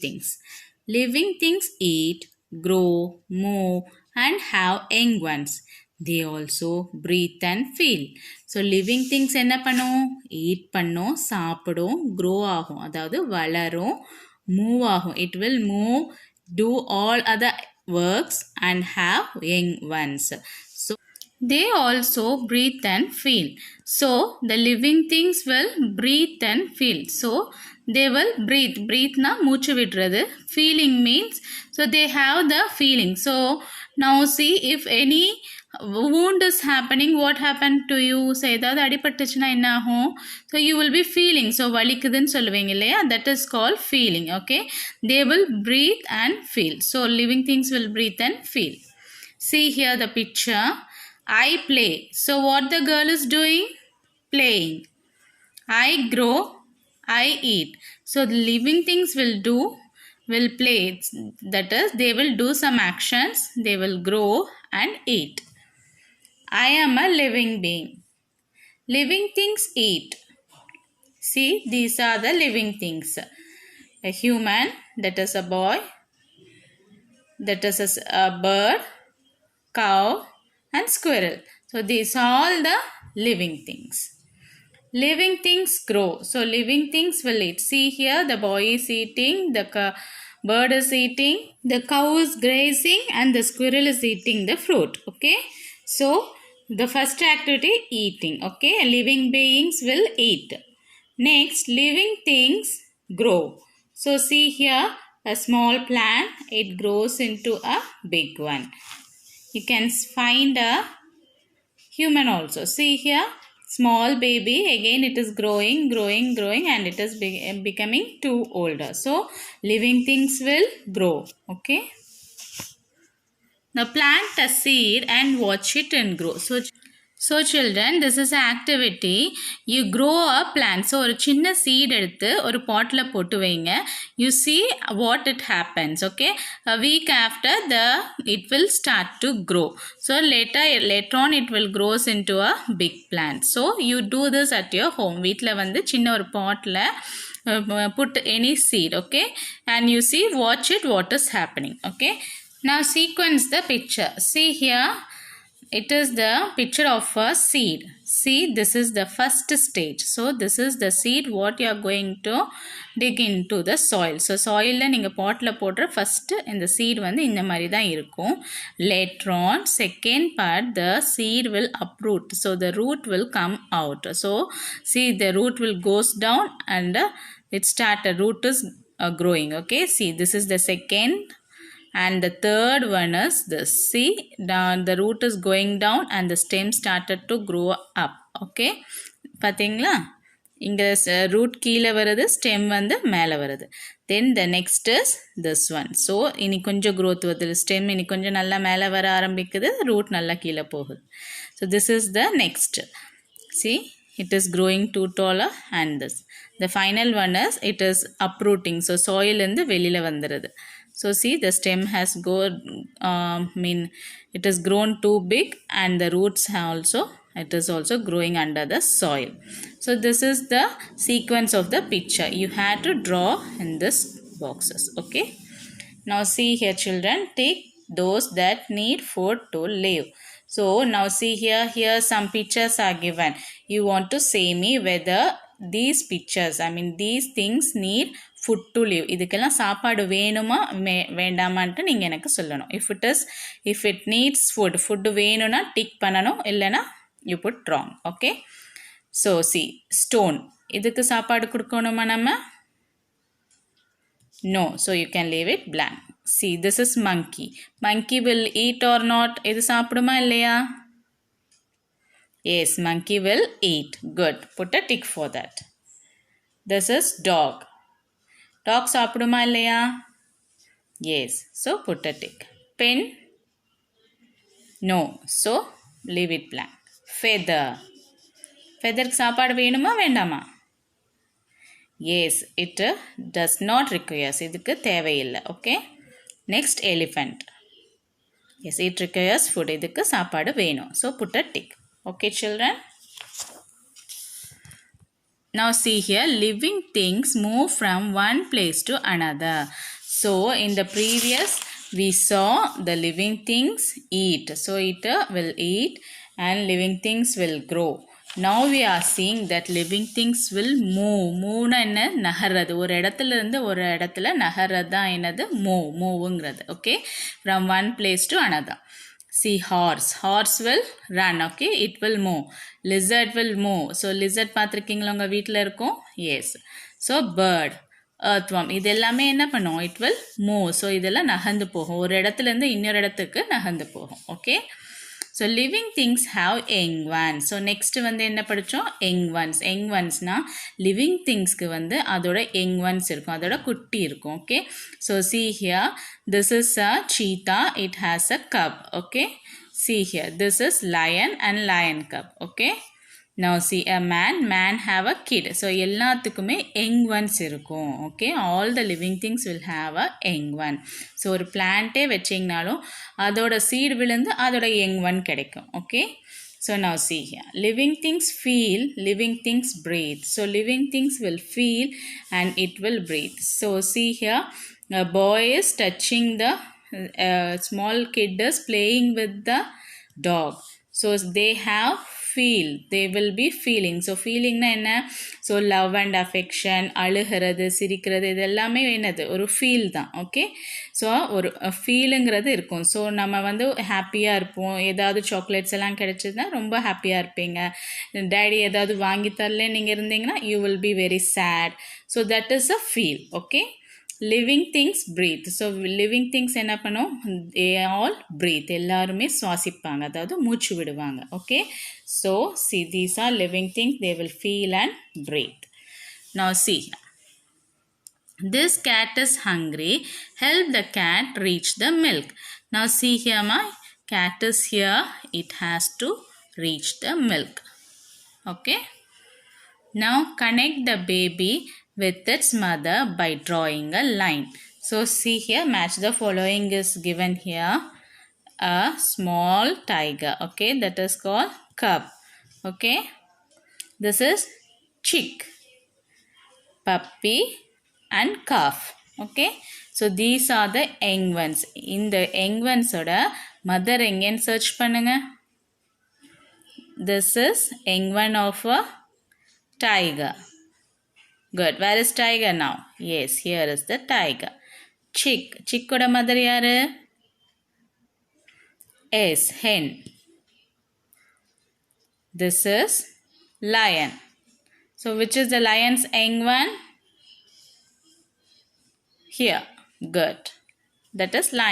things. Living things eat, grow, move, and have young ones. They also breathe and feel. So living things என்ன பண்ணும்? Eat பண்ணும், சாப்பிடும், grow ஆகும். அதாவது வளரும், move ஆகும். It will move, do all other works and have young ones. So they also breathe and feel. So the living things will breathe and feel. So they will breathe. Breathe na மூச்சு விடுறது. Feeling means so they have the feeling. So now see if any wound is happening, what happened to you? So ஏதாவது அடிபட்டுச்சுன்னா என்ன ஆகும்? So you will be feeling. So வலிக்குதுன்னு சொல்லுவீங்க இல்லையா? That is called feeling. Okay. They will breathe and feel. So living things will breathe and feel. See here the picture. I play. So what the girl is doing? Playing. I grow. I eat. So the living things will play. That is, they will do some actions. They will grow and eat. I am a living being. Living things eat. See, these are the living things. A human, that is a boy, that is a bird, cow, and squirrel. So these are all the living things. Living things grow. So living things will eat. See here, the boy is eating, the bird is eating, the cow is grazing, and the squirrel is eating the fruit. Okay. So the first activity, eating. Okay. Living beings will eat. Next, living things grow. So see here, a small plant, it grows into a big one. You can find a human also. See here, small baby, again it is growing and it is becoming too older. So living things will grow. Okay. Now plant a seed and watch it and grow. So children, this is an activity. You grow a plant. So ஒரு சின்ன seed எடுத்து ஒரு potல போட்டு வைங்க. You see what it happens. Okay. A week after it will start to grow. So later on it will grows into a big plant. So you do this at your home. வீட்ல வந்து சின்ன ஒரு potல put any seed. Okay. And you see, watch it, what is happening. Okay. Now sequence the picture. See here. It is the picture of a seed. See, this is the first stage. So this is the seed what you are going to dig into the soil. So soil la neenga pot la podra first in the seed vandu indha mari dhaan irukum. Later on, second part, the seed will uproot. So the root will come out. So see, the root will goes down and it start, a root is growing. Okay. See, this is the second. And the third one is this. See, down the root is going down and the stem started to grow up. Okay. பாத்தீங்களா? இங்க root கீழே வருது, stem வந்து மேலே வருது. Then the next is this one. So இனி கொஞ்சம் growth வருது. Stem இனி கொஞ்சம் நல்லா மேலே வர ஆரம்பிக்குது. Root நல்லா கீழே போகுது. So this is the next. See, it is growing too taller and this. The final one is it is uprooting. So soil இருந்து வெளியில வந்துருது. So see, the stem has it has grown too big and the roots it is also growing under the soil. So this is the sequence of the picture. You had to draw in this boxes. Okay. Now see here children, take those that need food to live. So now see here some pictures are given. You want to say me whether these pictures, these things need food to live. இதுக்கெல்லாம் சாப்பாடு வேணுமா வேண்டாமான்ட்டு நீங்க எனக்கு சொல்லணும். If it needs food வேணும்னா tick பண்ணணும், இல்லைனா you put wrong. Okay. So see, stone, இதுக்கு சாப்பாடு கொடுக்கணுமா நம்ம? No. So you can leave it blank. See, this is monkey. Monkey will eat or not? இது சாப்பிடுமா இல்லையா? Yes, monkey will eat. Good. Put a tick for that. This is dog. Dog சாப்பிடுமா இல்லையா? Yes. So put a tick. Pen? No. So leave it blank. Feather. Feather சாப்பாடு வேணுமா வேண்டாமா? Yes. It does not require. இதுக்கு தேவையில்லை. Okay. Next, elephant. Yes, it requires food. இதுக்கு சாப்பாடு வேணும். So put a tick. Okay children. Now see here, living things move from one place to another. So in the previous we saw the living things eat. So it will eat and living things will grow. Now we are seeing that living things will move. மூவ்னா என்ன, நகர்றது. ஒரு இடத்துல இருந்து ஒரு இடத்துல நகர்றது தான் என்னது, மூவ்ங்கிறது. Okay, from one place to another. See horse. Horse will run. Okay, it will move. Lizard will move. So lizard பார்த்துருக்கீங்களா உங்கள் வீட்டில் இருக்கும்? Yes. So bird, earthworm, இது எல்லாமே என்ன பண்ணும்? It will move. So இதெல்லாம் நகர்ந்து போகும். ஒரு இடத்துலேருந்து இன்னொரு இடத்துக்கு நகர்ந்து போகும். Okay. So living things have young ones. So next வந்து என்ன படித்தோம்? young ones. young onesனா living thingsக்கு வந்து அதோட young ones இருக்கும், அதோட குட்டி இருக்கும். Okay. So see here, this is a cheetah. It has a cub. Okay. See here, this is lion and lion cub. Okay. Now see a man have a kid. So எல்லாத்துக்குமே young ones இருக்கும். Okay, all the living things will have a young one. So ஒரு பிளான்ட்டே வச்சிங்கனாலும் அதோட seed விழுந்து அதோட young one கிடைக்கும். Okay. So now see here, living things feel, living things breathe. So living things will feel and it will breathe. So see here, a boy is touching the small kid is playing with the dog. So they have feel, they will be feeling. So feeling na enna, so love and affection, அழுகிறது சிரிக்கிறது இது எல்லாமே என்னது, ஒரு feel தான். Okay. So ஒரு ஃபீலுங்கிறது இருக்கும். So நம்ம வந்து ஹாப்பியாக இருப்போம், ஏதாவது சாக்லேட்ஸ் எல்லாம் கிடைச்சதுன்னா ரொம்ப ஹாப்பியாக இருப்பீங்க. டேடி ஏதாவது வாங்கி தரல நீங்கள் இருந்தீங்கன்னா you will be very sad. So that is a feel. Okay. living things breathe. So living things என்ன பண்ணும், they all breathe. எல்லாருமே சுவாசிப்பாங்க, அதாவது மூச்சு விடுவாங்க. Okay. So see, these are living things. They will feel and breathe. Now see, this cat is hungry. Help the cat reach the milk. Now see here, my cat is here. It has to reach the milk. Okay. Now connect the baby with its mother by drawing a line. So see here, match the following is given here. A small tiger. Okay, that is called cub. Okay, this is chick, puppy and calf. Okay, so these are the young ones. In the young ones oda mother engen search பண்ணுங்க. This is young one of a tiger. Good. Where is tiger now? Yes, here is the tiger. Chick. Chick oda mother yaru? Yes, hen. This is lion. So which is the lion's young one? Here. Good. That is lion.